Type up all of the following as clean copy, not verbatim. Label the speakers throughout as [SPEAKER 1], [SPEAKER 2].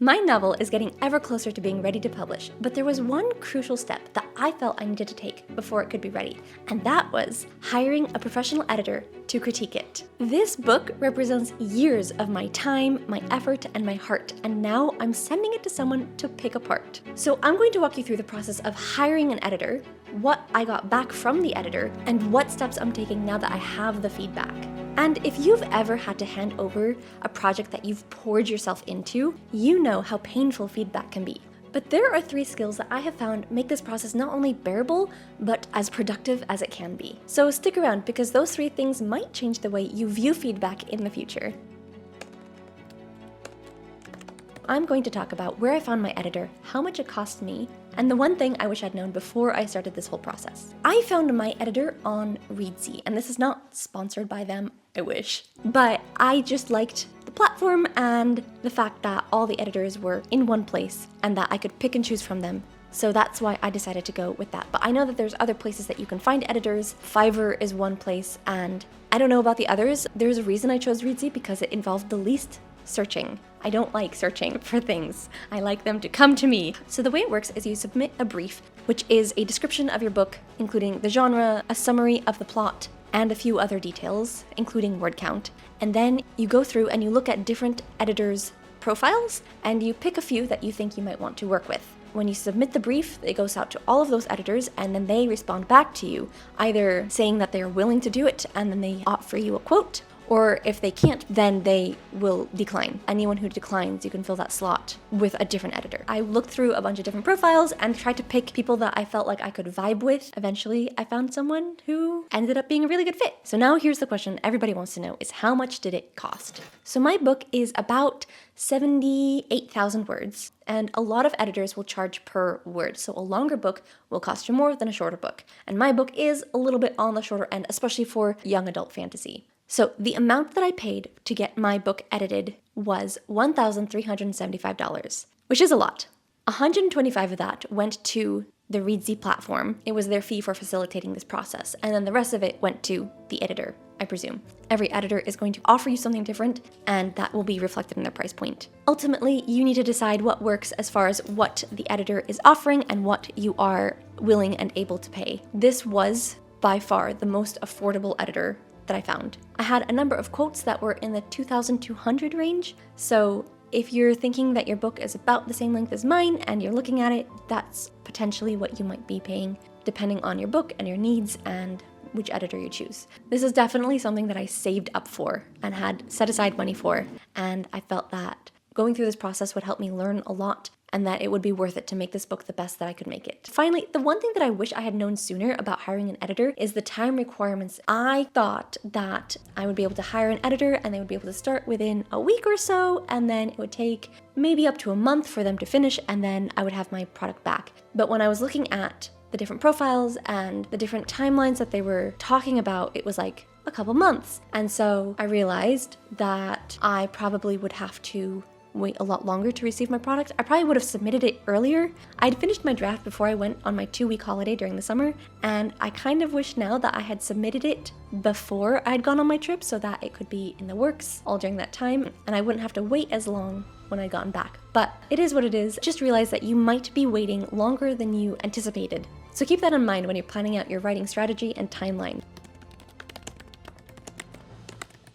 [SPEAKER 1] My novel is getting ever closer to being ready to publish, but there was one crucial step that I felt I needed to take before it could be ready, and that was hiring a professional editor to critique it. This book represents years of my time, my effort, and my heart, and now I'm sending it to someone to pick apart. So I'm going to walk you through the process of hiring an editor, what I got back from the editor, and what steps I'm taking now that I have the feedback. And if you've ever had to hand over a project that you've poured yourself into, you know how painful feedback can be. But there are 3 skills that I have found make this process not only bearable, but as productive as it can be. So stick around because those 3 things might change the way you view feedback in the future. I'm going to talk about where I found my editor, how much it cost me, and the one thing I wish I'd known before I started this whole process. I found my editor on Reedsy, and this is not sponsored by them, I wish. But I just liked the platform and the fact that all the editors were in one place and that I could pick and choose from them. So that's why I decided to go with that. But I know that there's other places that you can find editors. Fiverr is one place, and I don't know about the others. There's a reason I chose Reedsy because it involved the least searching. I don't like searching for things. I like them to come to me. So the way it works is you submit a brief, which is a description of your book, including the genre, a summary of the plot, and a few other details, including word count. And then you go through and you look at different editors' profiles, and you pick a few that you think you might want to work with. When you submit the brief, it goes out to all of those editors, and then they respond back to you, either saying that they're willing to do it, and then they offer you a quote, or if they can't, then they will decline. Anyone who declines, you can fill that slot with a different editor. I looked through a bunch of different profiles and tried to pick people that I felt like I could vibe with. Eventually, I found someone who ended up being a really good fit. So now here's the question everybody wants to know is how much did it cost? So my book is about 78,000 words, and a lot of editors will charge per word. So a longer book will cost you more than a shorter book. And my book is a little bit on the shorter end, especially for young adult fantasy. So the amount that I paid to get my book edited was $1,375, which is a lot. 125 of that went to the Reedsy platform. It was their fee for facilitating this process. And then the rest of it went to the editor, I presume. Every editor is going to offer you something different, and that will be reflected in their price point. Ultimately, you need to decide what works as far as what the editor is offering and what you are willing and able to pay. This was by far the most affordable editor that I found. I had a number of quotes that were in the 2,200 range. So if you're thinking that your book is about the same length as mine and you're looking at it, that's potentially what you might be paying depending on your book and your needs and which editor you choose. This is definitely something that I saved up for and had set aside money for, and I felt that going through this process would help me learn a lot and that it would be worth it to make this book the best that I could make it. Finally, the one thing that I wish I had known sooner about hiring an editor is the time requirements. I thought that I would be able to hire an editor and they would be able to start within a week or so, and then it would take maybe up to a month for them to finish, and then I would have my product back. But when I was looking at the different profiles and the different timelines that they were talking about, it was like a couple months. And so I realized that I probably would have to wait a lot longer to receive my product. I probably would have submitted it earlier. I'd finished my draft before I went on my 2-week holiday during the summer, and I kind of wish now that I had submitted it before I'd gone on my trip so that it could be in the works all during that time, and I wouldn't have to wait as long when I'd gotten back. But it is what it is. Just realize that you might be waiting longer than you anticipated. So keep that in mind when you're planning out your writing strategy and timeline.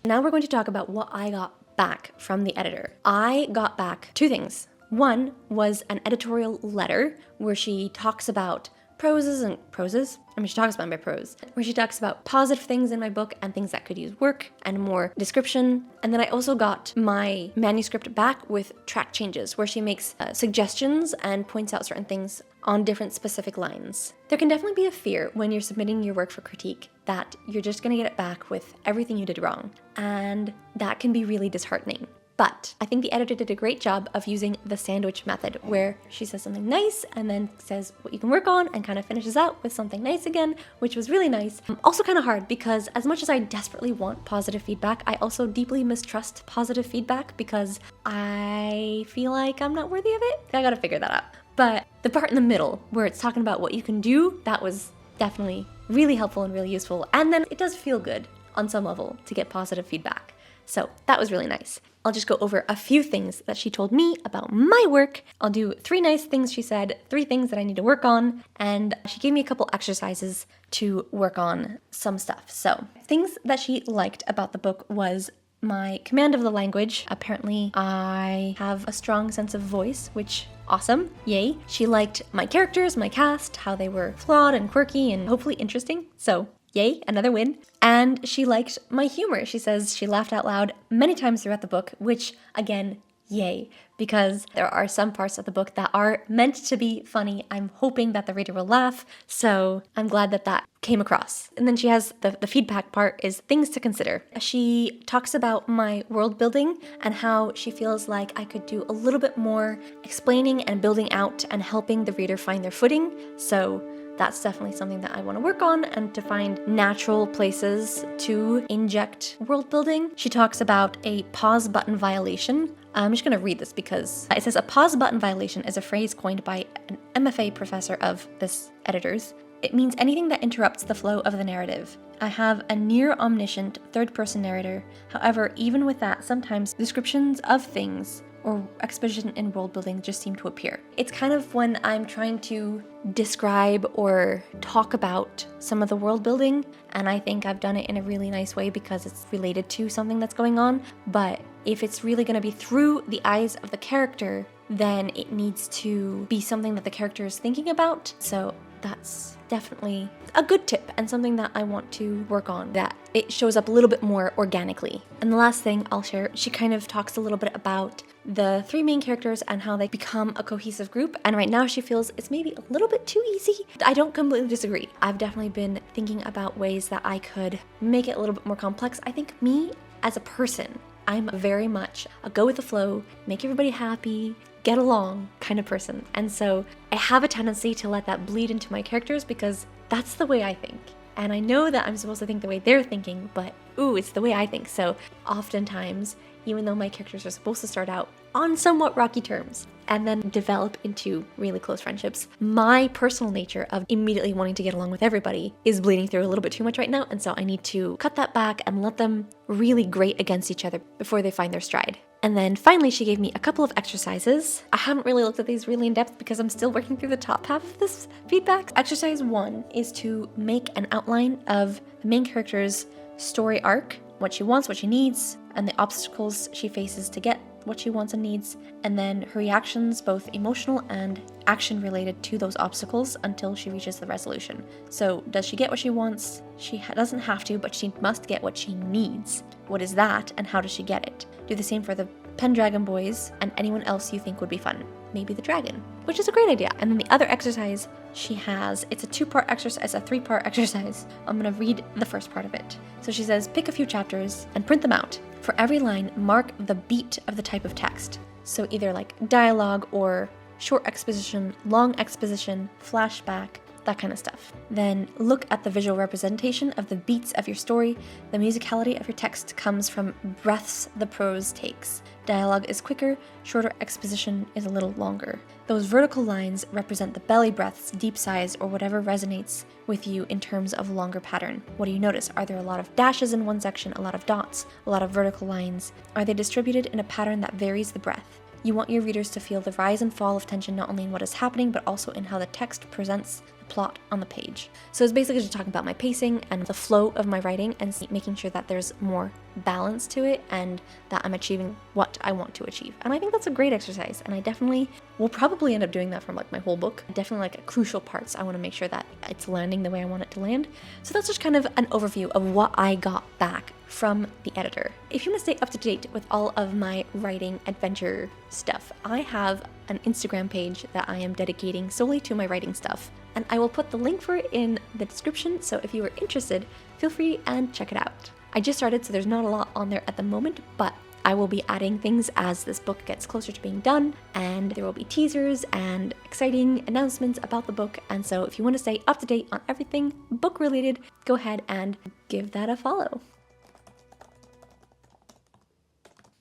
[SPEAKER 1] Now we're going to talk about what I got back from the editor. I got back 2 things. One was an editorial letter where she talks about she talks about my prose, where she talks about positive things in my book and things that could use work and more description. And then I also got my manuscript back with track changes where she makes suggestions and points out certain things on different specific lines. There can definitely be a fear when you're submitting your work for critique that you're just gonna get it back with everything you did wrong. And that can be really disheartening. But I think the editor did a great job of using the sandwich method where she says something nice and then says what you can work on and kind of finishes out with something nice again, which was really nice. Also kind of hard because as much as I desperately want positive feedback, I also deeply mistrust positive feedback because I feel like I'm not worthy of it. I gotta figure that out. But the part in the middle where it's talking about what you can do, that was definitely really helpful and really useful. And then it does feel good on some level to get positive feedback. So that was really nice. I'll just go over a few things that she told me about my work. I'll do 3 nice things she said, 3 things that I need to work on, and she gave me a couple exercises to work on some stuff. So things that she liked about the book was my command of the language. Apparently I have a strong sense of voice, which awesome, yay. She liked my characters, my cast, how they were flawed and quirky and hopefully interesting. So yay, another win. And she liked my humor. She says she laughed out loud many times throughout the book, which again, yay, because there are some parts of the book that are meant to be funny. I'm hoping that the reader will laugh, so I'm glad that that came across. And then she has the feedback part is things to consider. She talks about my world building and how she feels like I could do a little bit more explaining and building out and helping the reader find their footing. So that's definitely something that I want to work on, and to find natural places to inject world building. She talks about a pause button violation. I'm just going to read this because it says a pause button violation is a phrase coined by an MFA professor of this editor's. It means anything that interrupts the flow of the narrative. I have a near omniscient third-person narrator. However, even with that, sometimes descriptions of things or exposition in world building just seem to appear. It's kind of when I'm trying to describe or talk about some of the world building, and I think I've done it in a really nice way because it's related to something that's going on, but if it's really going to be through the eyes of the character, then it needs to be something that the character is thinking about. So that's definitely a good tip and something that I want to work on, that it shows up a little bit more organically. And the last thing I'll share, she kind of talks a little bit about the 3 main characters and how they become a cohesive group. And right now she feels it's maybe a little bit too easy. I don't completely disagree. I've definitely been thinking about ways that I could make it a little bit more complex. I think me as a person, I'm very much a go with the flow, make everybody happy, get along kind of person. And so I have a tendency to let that bleed into my characters because that's the way I think. And I know that I'm supposed to think the way they're thinking, but it's the way I think. So oftentimes, even though my characters are supposed to start out on somewhat rocky terms and then develop into really close friendships, my personal nature of immediately wanting to get along with everybody is bleeding through a little bit too much right now. And so I need to cut that back and let them really grate against each other before they find their stride. And then finally, she gave me a couple of exercises. I haven't really looked at these really in depth because I'm still working through the top half of this feedback. Exercise 1 is to make an outline of the main character's story arc, what she wants, what she needs, and the obstacles she faces to get what she wants and needs, and then her reactions, both emotional and action related to those obstacles until she reaches the resolution. So does she get what she wants? She doesn't have to, but she must get what she needs. What is that, and how does she get it? Do the same for the Pendragon boys and anyone else you think would be fun. Maybe the dragon, which is a great idea. And then the other exercise she has, it's a 2-part exercise, a 3-part exercise. I'm gonna read the first part of it. So she says, pick a few chapters and print them out. For every line, mark the beat of the type of text. So either like dialogue or short exposition, long exposition, flashback, that kind of stuff. Then look at the visual representation of the beats of your story. The musicality of your text comes from breaths the prose takes. Dialogue is quicker, shorter exposition is a little longer. Those vertical lines represent the belly breaths, deep sighs, or whatever resonates with you in terms of longer pattern. What do you notice? Are there a lot of dashes in one section, a lot of dots, a lot of vertical lines? Are they distributed in a pattern that varies the breadth? You want your readers to feel the rise and fall of tension not only in what is happening, but also in how the text presents the plot on the page. So it's basically just talking about my pacing and the flow of my writing and making sure that there's more balance to it and that I'm achieving what I want to achieve. And I think that's a great exercise, and I definitely will probably end up doing that from like my whole book. Definitely like crucial parts, I want to make sure that it's landing the way I want it to land. So that's just kind of an overview of what I got back from the editor. If you want to stay up to date with all of my writing adventure stuff, I have an Instagram page that I am dedicating solely to my writing stuff, and I will put the link for it in the description, so if you are interested, feel free and check it out. I just started, so there's not a lot on there at the moment, but I will be adding things as this book gets closer to being done, and there will be teasers and exciting announcements about the book, and so if you want to stay up to date on everything book related, go ahead and give that a follow.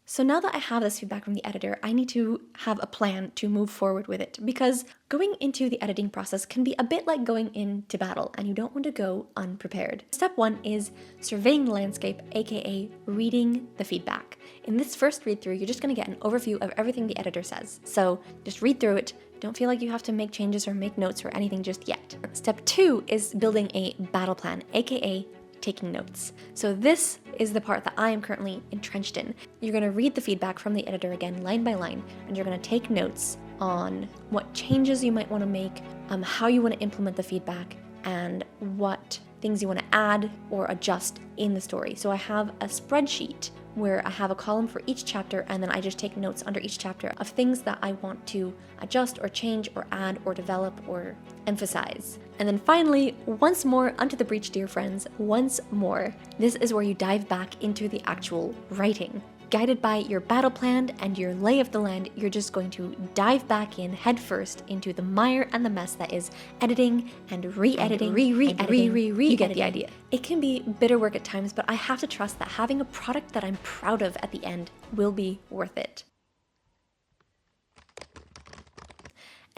[SPEAKER 1] So now that I have this feedback from the editor, I need to have a plan to move forward with it, because going into the editing process can be a bit like going into battle, and you don't want to go unprepared. Step 1 is surveying the landscape, aka reading the feedback. In this first read through, you're just going to get an overview of everything the editor says. So just read through it. Don't feel like you have to make changes or make notes or anything just yet. Step 2 is building a battle plan, aka taking notes. So this is the part that I am currently entrenched in. You're going to read the feedback from the editor again, line by line, and you're going to take notes on what changes you might want to make, how you want to implement the feedback, and what things you want to add or adjust in the story. So I have a spreadsheet where I have a column for each chapter, and then I just take notes under each chapter of things that I want to adjust or change or add or develop or emphasize. And then finally, once more, unto the breach, dear friends, once more. This is where you dive back into the actual writing. Guided by your battle plan and your lay of the land, you're just going to dive back in headfirst into the mire and the mess that is editing and re-editing, re-editing. You get the idea. It can be bitter work at times, but I have to trust that having a product that I'm proud of at the end will be worth it.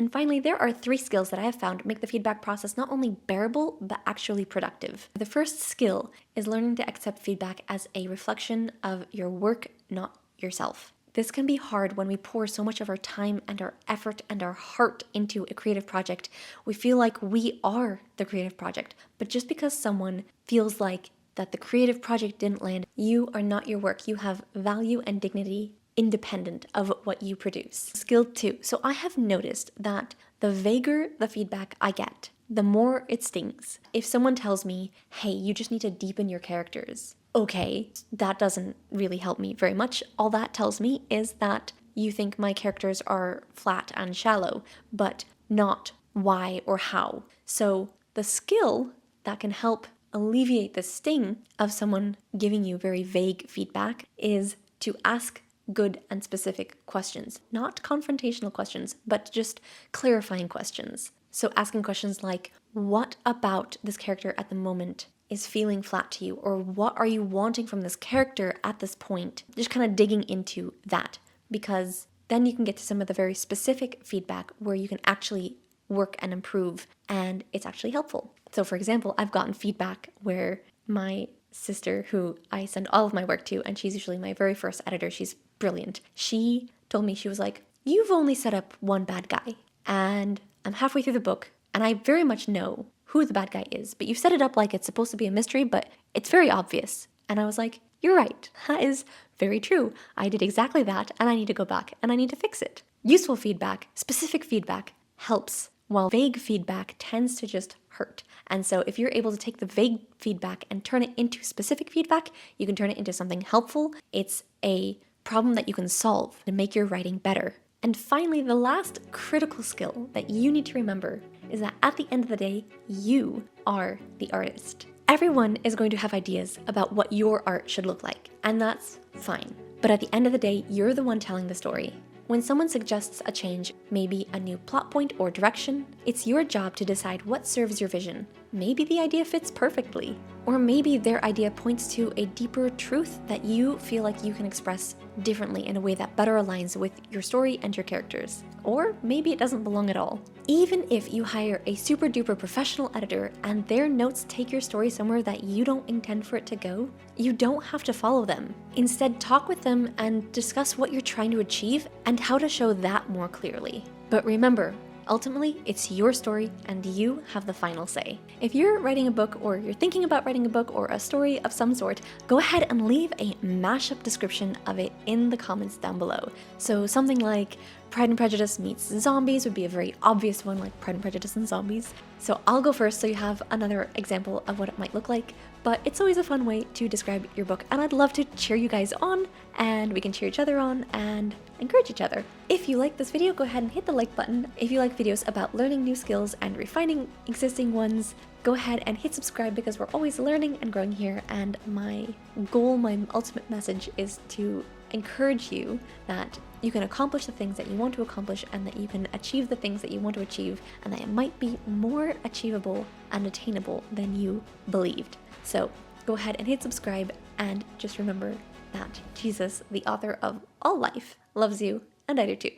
[SPEAKER 1] And finally, there are 3 skills that I have found make the feedback process not only bearable, but actually productive. The first skill is learning to accept feedback as a reflection of your work, not yourself. This can be hard when we pour so much of our time and our effort and our heart into a creative project. We feel like we are the creative project, but just because someone feels like that the creative project didn't land, you are not your work. You have value and dignity independent of what you produce. Skill 2. So I have noticed that the vaguer the feedback I get, the more it stings. If someone tells me, hey, you just need to deepen your characters. Okay, that doesn't really help me very much. All that tells me is that you think my characters are flat and shallow, but not why or how. So the skill that can help alleviate the sting of someone giving you very vague feedback is to ask good and specific questions. Not confrontational questions, but just clarifying questions. So asking questions like, what about this character at the moment is feeling flat to you? Or what are you wanting from this character at this point? Just kind of digging into that, because then you can get to some of the very specific feedback where you can actually work and improve, and it's actually helpful. So for example, I've gotten feedback where my sister, who I send all of my work to, and she's usually my very first editor, she's brilliant. She told me, she was like, you've only set up one bad guy, and I'm halfway through the book, and I very much know who the bad guy is, but you set it up like it's supposed to be a mystery, but it's very obvious. And I was like, you're right. That is very true. I did exactly that, and I need to go back, and I need to fix it. Useful feedback, specific feedback helps, while vague feedback tends to just hurt. And so if you're able to take the vague feedback and turn it into specific feedback, you can turn it into something helpful. It's a problem that you can solve to make your writing better. And finally, the last critical skill that you need to remember is that at the end of the day, you are the artist. Everyone is going to have ideas about what your art should look like, and that's fine. But at the end of the day, you're the one telling the story. When someone suggests a change, maybe a new plot point or direction, it's your job to decide what serves your vision. Maybe the idea fits perfectly, or maybe their idea points to a deeper truth that you feel like you can express differently in a way that better aligns with your story and your characters. Or maybe it doesn't belong at all. Even if you hire a super duper professional editor and their notes take your story somewhere that you don't intend for it to go, you don't have to follow them. Instead, talk with them and discuss what you're trying to achieve and how to show that more clearly. But remember, ultimately, it's your story and you have the final say. If you're writing a book, or you're thinking about writing a book or a story of some sort, go ahead and leave a mashup description of it in the comments down below. So something like Pride and Prejudice meets zombies would be a very obvious one, like Pride and Prejudice and zombies. So I'll go first so you have another example of what it might look like, but it's always a fun way to describe your book, and I'd love to cheer you guys on, and we can cheer each other on and encourage each other. If you like this video, go ahead and hit the like button. If you like videos about learning new skills and refining existing ones, go ahead and hit subscribe, because we're always learning and growing here, and my goal, my ultimate message is to encourage you that you can accomplish the things that you want to accomplish, and that you can achieve the things that you want to achieve, and that it might be more achievable and attainable than you believed. So go ahead and hit subscribe, and just remember, that Jesus, the author of all life, loves you, and I do too.